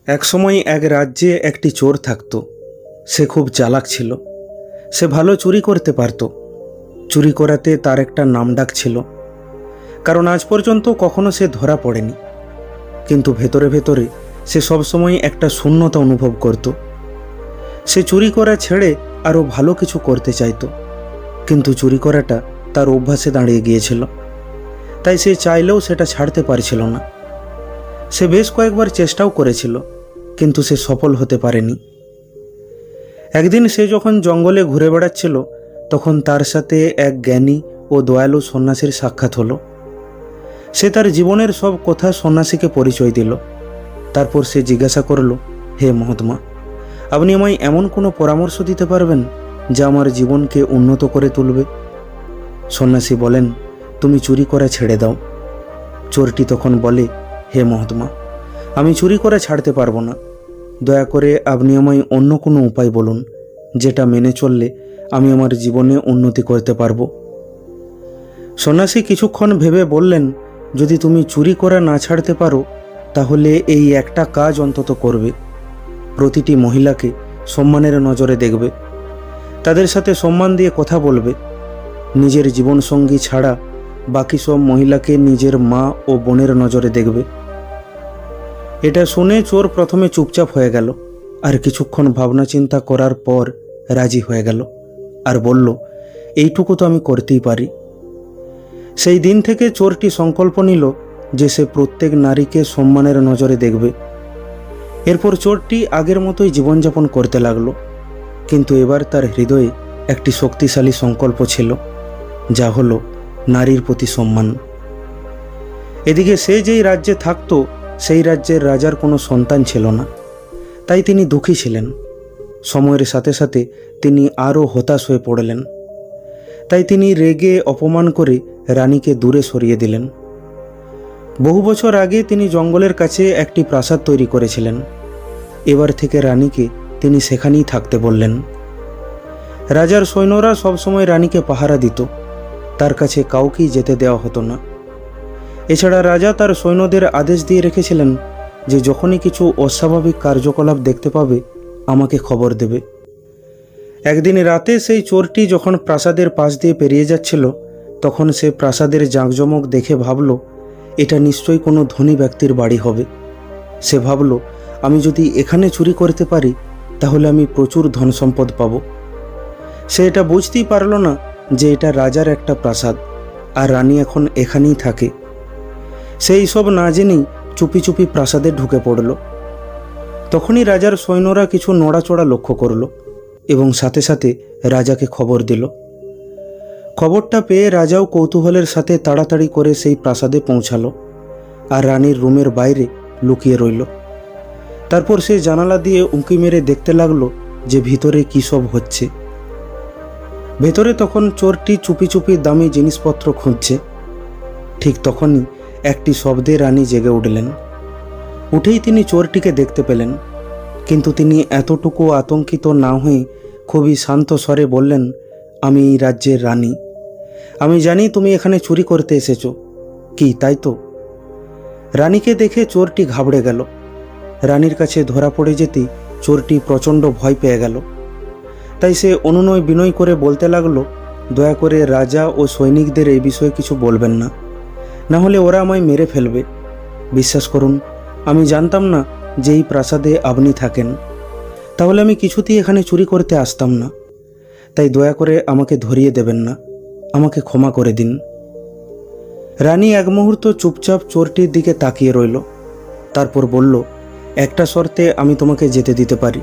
একসময় এক রাজ্যে একটি চোর থাকত। সে খুব চালাক ছিল। সে ভালো চুরি করতে পারত। চুরি করাতে তার একটা নামডাক ছিল, কারণ আজ পর্যন্ত কখনো সে ধরা পড়েনি। কিন্তু ভেতরে ভেতরে সে সবসময় একটা শূন্যতা অনুভব করত। সে চুরি করা ছেড়ে আরও ভালো কিছু করতে চাইত, কিন্তু চুরি করাটা তার অভ্যাসে দাঁড়িয়ে গিয়েছিল। তাই সে চাইলেও সেটা ছাড়তে পারছিল না। সে বেশ কয়েকবার চেষ্টাও করেছিল, কিন্তু সে সফল হতে পারেনি। একদিন সে যখন জঙ্গলে ঘুরে বেড়াচ্ছিল, তখন তার সাথে এক জ্ঞানী ও দয়ালু সন্ন্যাসীর সাক্ষাৎ হলো। সে তার জীবনের সব কথা সন্ন্যাসীকে পরিচয় দিল। তারপর সে জিজ্ঞাসা করল, হে মহাত্মা, আপনি আমায় এমন কোনো পরামর্শ দিতে পারবেন যা আমার জীবনকে উন্নত করে তুলবে? সন্ন্যাসী বলেন, তুমি চুরি করা ছেড়ে দাও। চোরটি তখন বলে, হে মহাত্মা, আমি চুরি করা ছাড়তে পারবো না। দয়া করে আপনি আমায় অন্য কোনো উপায় বলুন, যেটা মেনে চললে আমি আমার জীবনে উন্নতি করতে পারবো। সন্ন্যাসী কিছুক্ষণ ভেবে বললেন, যদি তুমি চুরি করা না ছাড়তে পারো, তাহলে এই একটা কাজ অন্তত করবে। প্রতিটি মহিলাকে সম্মানের নজরে দেখবে, তাদের সাথে সম্মান দিয়ে কথা বলবে। নিজের জীবনসঙ্গী ছাড়া বাকি সব মহিলাকে নিজের মা ও বোনের নজরে দেখবে। এটা শুনে চোর প্রথমে চুপচাপ হয়ে গেল, আর কিছুক্ষণ ভাবনা চিন্তা করার পর রাজি হয়ে গেল আর বলল, এইটুকু তো আমি করতেই পারি। সেই দিন থেকে চোরটি সংকল্প নিল যে সে প্রত্যেক নারীকে সম্মানের নজরে দেখবে। এরপর চোরটি আগের মতোই জীবনযাপন করতে লাগলো, কিন্তু এবার তার হৃদয়ে একটি শক্তিশালী সংকল্প ছিল, যা হলো নারীর প্রতি সম্মান। এদিকে সে যেই রাজ্যে থাকত, সেই রাজ্যের রাজার কোনো সন্তান ছিল না। তাই তিনি দুঃখী ছিলেন। সময়ের সাথে সাথে তিনি আরও হতাশ হয়ে পড়লেন। তাই তিনি রেগে অপমান করে রানীকে দূরে সরিয়ে দিলেন। বহু বছর আগে তিনি জঙ্গলের কাছে একটি প্রাসাদ তৈরি করেছিলেন। এবার থেকে রানীকে তিনি সেখানেই থাকতে বললেন। রাজার সৈন্যরা সবসময় রানীকে পাহারা দিত, তার কাছে কাউকেই যেতে দেওয়া হতো না। এছাড়া রাজা তার সৈন্যদের আদেশ দিয়ে রেখেছিলেন যে যখনই কিছু অস্বাভাবিক কার্যকলাপ দেখতে পাবে, আমাকে খবর দেবে। একদিন রাতে সেই চোরটি যখন প্রাসাদের পাশ দিয়ে পেরিয়ে যাচ্ছিল, তখন সে প্রাসাদের জাঁকজমক দেখে ভাবল, এটা নিশ্চয়ই কোনো ধনী ব্যক্তির বাড়ি হবে। সে ভাবল, আমি যদি এখানে চুরি করতে পারি, তাহলে আমি প্রচুর ধন সম্পদ পাব। সে এটা বুঝতেই পারল না যে এটা রাজার একটা প্রাসাদ, আর রানী এখন এখানেই থাকে। সেই সব না জেনেই চুপি চুপি প্রাসাদে ঢুকে পড়ল। তখনই রাজার সৈন্যরা কিছু নড়াচড়া লক্ষ্য করল এবং সাথে সাথে রাজাকে খবর দিল। খবরটা পেয়ে রাজাও কৌতূহলের সাথে তাড়াতাড়ি করে সেই প্রাসাদে পৌঁছালো আর রানীর রুমের বাইরে লুকিয়ে রইল। তারপর সে জানালা দিয়ে উঁকি মেরে দেখতে লাগলো যে ভিতরে কী সব হচ্ছে। ভেতরে তখন চোরটি চুপি চুপি দামি জিনিসপত্র খুঁজছে। ঠিক তখনই একটি শব্দে রানী জেগে উঠলেন। উঠেই তিনি চোরটিকে দেখতে পেলেন, কিন্তু তিনি এতটুকু আতঙ্কিত না হয়ে খুবই শান্ত স্বরে বললেন, আমি এই রাজ্যের রানী। আমি জানি তুমি এখানে চুরি করতে এসেছো, কি তাই তো? রানীকে দেখে চোরটি ঘাবড়ে গেল। রানীর কাছে ধরা পড়ে যেতেই চোরটি প্রচণ্ড ভয় পেয়ে গেল। তাই সে অনুনয় বিনয় করে বলতে লাগলো, দয়া করে রাজা ও সৈনিকদের এই বিষয়ে কিছু বলবেন না, না হলে ওরা আমায় মেরে ফেলবে। বিশ্বাস করুন, আমি জানতাম না যে এই প্রাসাদে আপনি থাকেন, তাহলে আমি কিছুতেই এখানে চুরি করতে আসতাম না। তাই দয়া করে আমাকে ধরিয়ে দেবেন না, আমাকে ক্ষমা করে দিন। রানী এক মুহূর্ত চুপচাপ চোরটির দিকে তাকিয়ে রইল। তারপর বলল, একটা শর্তে আমি তোমাকে যেতে দিতে পারি,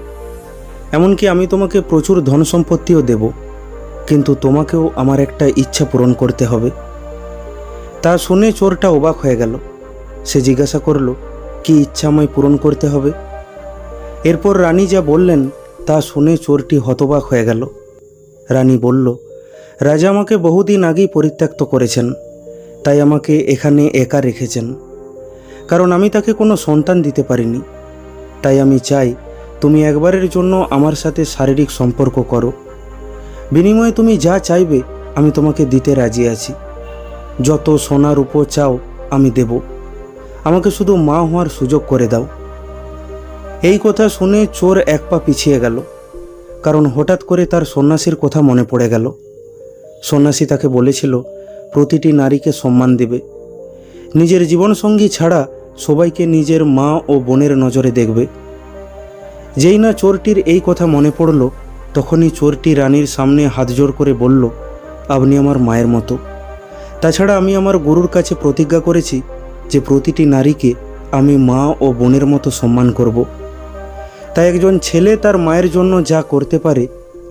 এমনকি আমি তোমাকে প্রচুর ধন সম্পত্তিও দেব, কিন্তু তোমাকেও আমার একটা ইচ্ছা পূরণ করতে হবে। তা শুনে চোরটা অবাক হয়ে গেল। সে জিজ্ঞাসা করল, কি ইচ্ছা আমায় পূরণ করতে হবে? এরপর রানী যা বললেন তা শুনে চোরটি হতবাক হয়ে গেল। রানী বলল, রাজা আমাকে বহুদিন আগেই পরিত্যক্ত করেছেন, তাই আমাকে এখানে একা রেখেছেন, কারণ আমি তাকে কোনো সন্তান দিতে পারিনি। তাই আমি চাই তুমি একবারের জন্য আমার সাথে শারীরিক সম্পর্ক করো। বিনিময়ে তুমি যা চাইবে আমি তোমাকে দিতে রাজি আছি। যত সোনা রূপো চাও আমি দেব, আমাকে শুধু মা হওয়ার সুযোগ করে দাও। এই কথা শুনে চোর এক পা পিছিয়ে গেল, কারণ হঠাৎ করে তার সন্ন্যাসীর কথা মনে পড়ে গেল। সন্ন্যাসী তাকে বলেছিল প্রতিটি নারীকে সম্মান দেবে, নিজের জীবনসঙ্গী ছাড়া সবাইকে নিজের মা ও বোনের নজরে দেখবে। যেই না চোরটির এই কথা মনে পড়ল, তখনই চোরটি রানীর সামনে হাত জোড় করে বলল, আপনি আমার মায়ের মতো। তাছাড়া আমি আমার গুরুর কাছে প্রতিজ্ঞা করেছি যে প্রতিটি নারীকে আমি মা ও বোনের মতো সম্মান করব। তাই একজন ছেলে তার মায়ের জন্য যা করতে পারে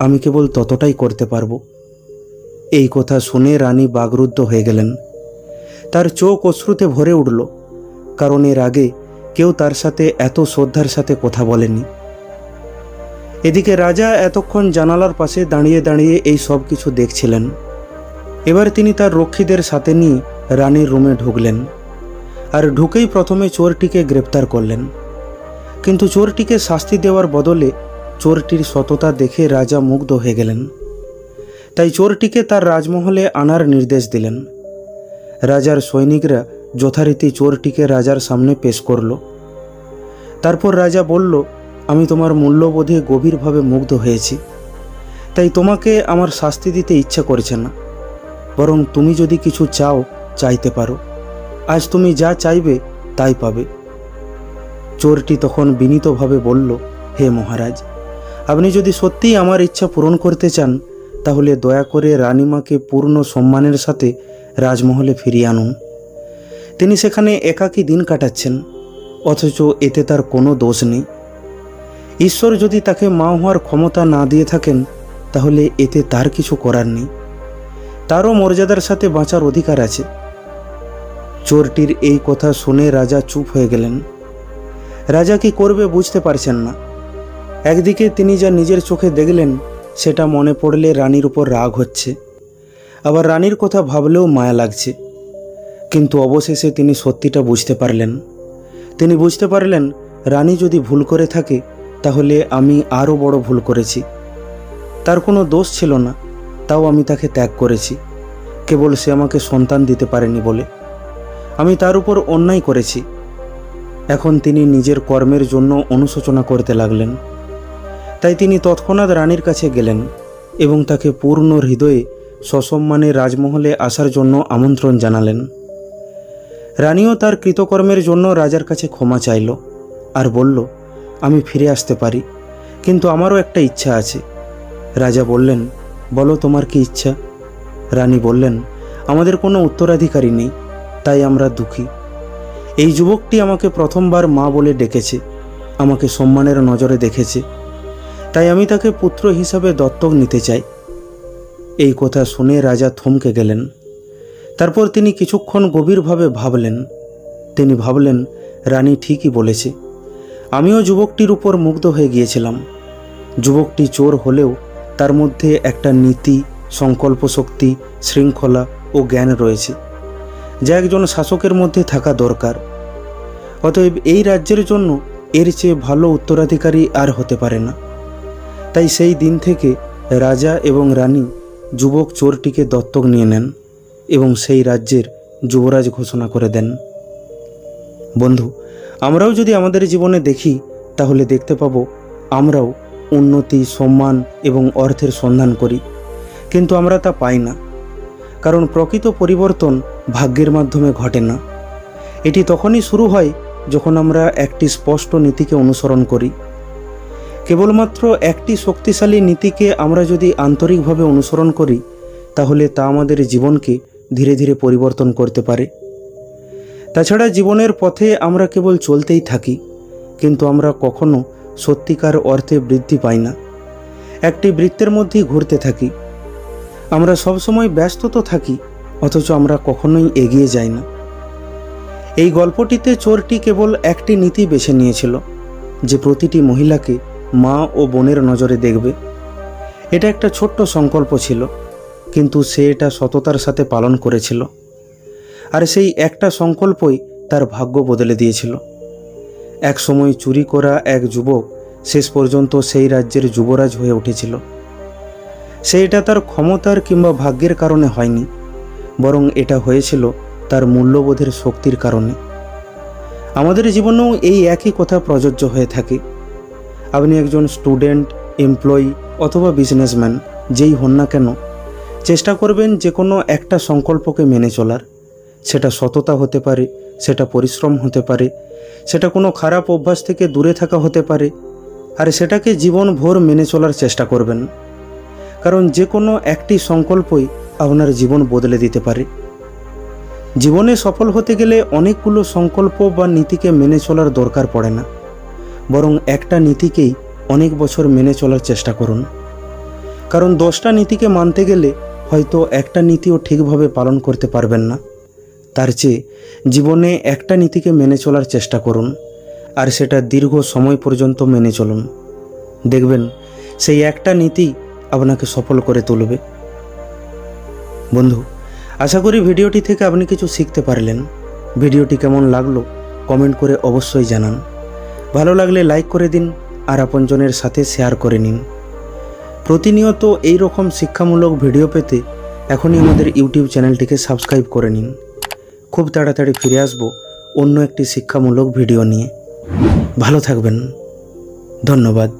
আমি কেবল ততটাই করতে পারবো। এই কথা শুনে রানী বাগরুদ্ধ হয়ে গেলেন। তার চোখ অশ্রুতে ভরে উঠল, কারণ এর আগে কেউ তার সাথে এত শ্রদ্ধার সাথে কথা বলেনি। এদিকে রাজা এতক্ষণ জানালার পাশে দাঁড়িয়ে দাঁড়িয়ে এই সব কিছু দেখছিলেন। এবার তিনি তার রক্ষীদের সাথে নিয়ে রানীর রুমে ঢুকলেন, আর ঢুকেই প্রথমে চোরটিকে গ্রেপ্তার করলেন। কিন্তু চোরটিকে শাস্তি দেওয়ার বদলে চোরটির সততা দেখে রাজা মুগ্ধ হয়ে গেলেন। তাই চোরটিকে তার রাজমহলে আনার নির্দেশ দিলেন। রাজার সৈনিকরা যথারীতি চোরটিকে রাজার সামনে পেশ করল। তারপর রাজা বলল, আমি তোমার মূল্যবোধে গভীরভাবে মুগ্ধ হয়েছি, তাই তোমাকে আমার শাস্তি দিতে ইচ্ছা করছে না, বরং তুমি যদি কিছু চাও চাইতে পারো। আজ তুমি যা চাইবে তাই পাবে। চোরটি তখন বিনীতভাবে বলল, হে মহারাজ, আপনি যদি সত্যিই আমার ইচ্ছা পূরণ করতে চান তাহলে দয়া করে রানীমাকে পূর্ণ সম্মানের সাথে রাজমহলে ফিরিয়ে আনুন। তিনি সেখানে একাকী দিন কাটাচ্ছেন, অথচ এতে তার কোনো দোষ নেই। ঈশ্বর যদি তাকে মা হওয়ার ক্ষমতা না দিয়ে থাকেন তাহলে এতে তার কিছু করার নেই, তারও মর্যাদার সাথে বাঁচার অধিকার আছে। চোরটির এই কথা শুনে রাজা চুপ হয়ে গেলেন। রাজা কি করবে বুঝতে পারছেন না। একদিকে তিনি যা নিজের চোখে দেখলেন সেটা মনে পড়লে রানীর উপর রাগ হচ্ছে, আবার রানীর কথা ভাবলেও মায়া লাগছে। কিন্তু অবশেষে তিনি সত্যিটা বুঝতে পারলেন। তিনি বুঝতে পারলেন রানী যদি ভুল করে থাকে তাহলে আমি আরও বড় ভুল করেছি। তার কোনো দোষ ছিল না, তাও আমি তাকে ত্যাগ করেছি, কেবল সে আমাকে সন্তান দিতে পারেনি বলে। আমি তার উপর অন্যায় করেছি। এখন তিনি নিজের কর্মের জন্য অনুশোচনা করতে লাগলেন। তাই তিনি তৎক্ষণাৎ রানীর কাছে গেলেন এবং তাকে পূর্ণ হৃদয়ে সসম্মানে রাজমহলে আসার জন্য আমন্ত্রণ জানালেন। রানীও তার কৃতকর্মের জন্য রাজার কাছে ক্ষমা চাইল আর বলল, আমি ফিরে আসতে পারি, কিন্তু আমারও একটা ইচ্ছা আছে। রাজা বললেন, বলো তোমার কি ইচ্ছা? রানী বললেন, আমাদের কোনো উত্তরাধিকারী নেই, তাই আমরা দুঃখী। এই যুবকটি আমাকে প্রথমবার মা বলে ডেকেছে, আমাকে সম্মানের নজরে দেখেছে, তাই আমি তাকে পুত্র হিসাবে দত্তক নিতে চাই। এই কথা শুনে রাজা থমকে গেলেন। তারপর তিনি কিছুক্ষণ গভীরভাবে ভাবলেন। তিনি ভাবলেন, রানী ঠিকই বলেছে। আমিও যুবকটির উপর মুগ্ধ হয়ে গিয়েছিলাম। যুবকটি চোর হলেও তার মধ্যে একটা নীতি, সংকল্প শক্তি, শৃঙ্খলা ও জ্ঞান রয়েছে, যা একজন শাসকের মধ্যে থাকা দরকার। অতএব এই রাজ্যের জন্য এর চেয়ে ভালো উত্তরাধিকারী আর হতে পারে না। তাই সেই দিন থেকে রাজা এবং রানী যুবক চোরটিকে দত্তক নিয়ে নেন এবং সেই রাজ্যের যুবরাজ ঘোষণা করে দেন। বন্ধু, আমরাও যদি আমাদের জীবনে দেখি তাহলে দেখতে পাবো আমরাও উন্নতি, সম্মান এবং অর্থের সন্ধান করি, কিন্তু আমরা তা পাই না। কারণ প্রকৃত পরিবর্তন ভাগ্যের মাধ্যমে ঘটে না। এটি তখনই শুরু হয় যখন আমরা একটি স্পষ্ট নীতিকে অনুসরণ করি। কেবলমাত্র একটি শক্তিশালী নীতিকে আমরা যদি আন্তরিকভাবে অনুসরণ করি তাহলে তা আমাদের জীবনকে ধীরে ধীরে পরিবর্তন করতে পারে। তাছাড়া জীবনের পথে আমরা কেবল চলতেই থাকি, কিন্তু আমরা কখনো সত্যিকার অর্থে বৃদ্ধি পাই না। একটি বৃত্তের মধ্যেই ঘুরতে থাকি। আমরা সবসময় ব্যস্ত তো থাকি, অথচ আমরা কখনোই এগিয়ে যাই না। এই গল্পটিতে চোরটি কেবল একটি নীতি বেছে নিয়েছিল, যে প্রতিটি মহিলাকে মা ও বোনের নজরে দেখবে। এটা একটা ছোট্ট সংকল্প ছিল, কিন্তু সে এটা সততার সাথে পালন করেছিল। আর সেই একটা সংকল্পই তার ভাগ্য বদলে দিয়েছিল। এক সময় চুরি করা এক যুবক শেষ পর্যন্ত সেই রাজ্যের যুবরাজ হয়ে উঠেছিল। সে এটা তার ক্ষমতার কিংবা ভাগ্যের কারণে হয়নি, বরং এটা হয়েছিল তার মূল্যবোধের শক্তির কারণে। আমাদের জীবনেও এই একই কথা প্রযোজ্য হয়ে থাকে। আপনি একজন স্টুডেন্ট, এমপ্লয়ি অথবা বিজনেসম্যান যেই হন না কেন, চেষ্টা করবেন যে কোনো একটা সংকল্পকে মেনে চলার। সেটা সততা হতে পারে, সেটা পরিশ্রম হতে পারে, সেটা কোনো খারাপ অভ্যাস থেকে দূরে থাকা হতে পারে, আর সেটাকে জীবনভর মেনে চলার চেষ্টা করবেন। কারণ যে কোনো একটি সংকল্পই আপনার জীবন বদলে দিতে পারে। জীবনে সফল হতে গেলে অনেকগুলো সংকল্প বা নীতিকে মেনে চলার দরকার পড়ে না, বরং একটা নীতিকেই অনেক বছর মেনে চলার চেষ্টা করুন। কারণ 10টা নীতিকে মানতে গেলে হয়তো একটা নীতিও ঠিকভাবে পালন করতে পারবেন না। তার চেয়ে জীবনে একটা নীতিকে মেনে চলার চেষ্টা করুন, আর সেটা দীর্ঘ সময় পর্যন্ত মেনে চলুন। দেখবেন সেই একটা নীতি আপনাকে সফল করে তুলবে। বন্ধু, আশা করি ভিডিওটি থেকে আপনি কিছু শিখতে পারলেন। ভিডিওটি কেমন লাগলো কমেন্ট করে অবশ্যই জানান। ভালো লাগলে লাইক করে দিন আর আপনজনের সাথে শেয়ার করে নিন। প্রতিনিয়ত এই রকম শিক্ষামূলক ভিডিও পেতে এখনই আমাদের ইউটিউব চ্যানেলটিকে সাবস্ক্রাইব করে নিন। খুব তাড়াতাড়ি ফিরে আসব অন্য একটি শিক্ষামূলক ভিডিও নিয়ে। ভালো থাকবেন। ধন্যবাদ।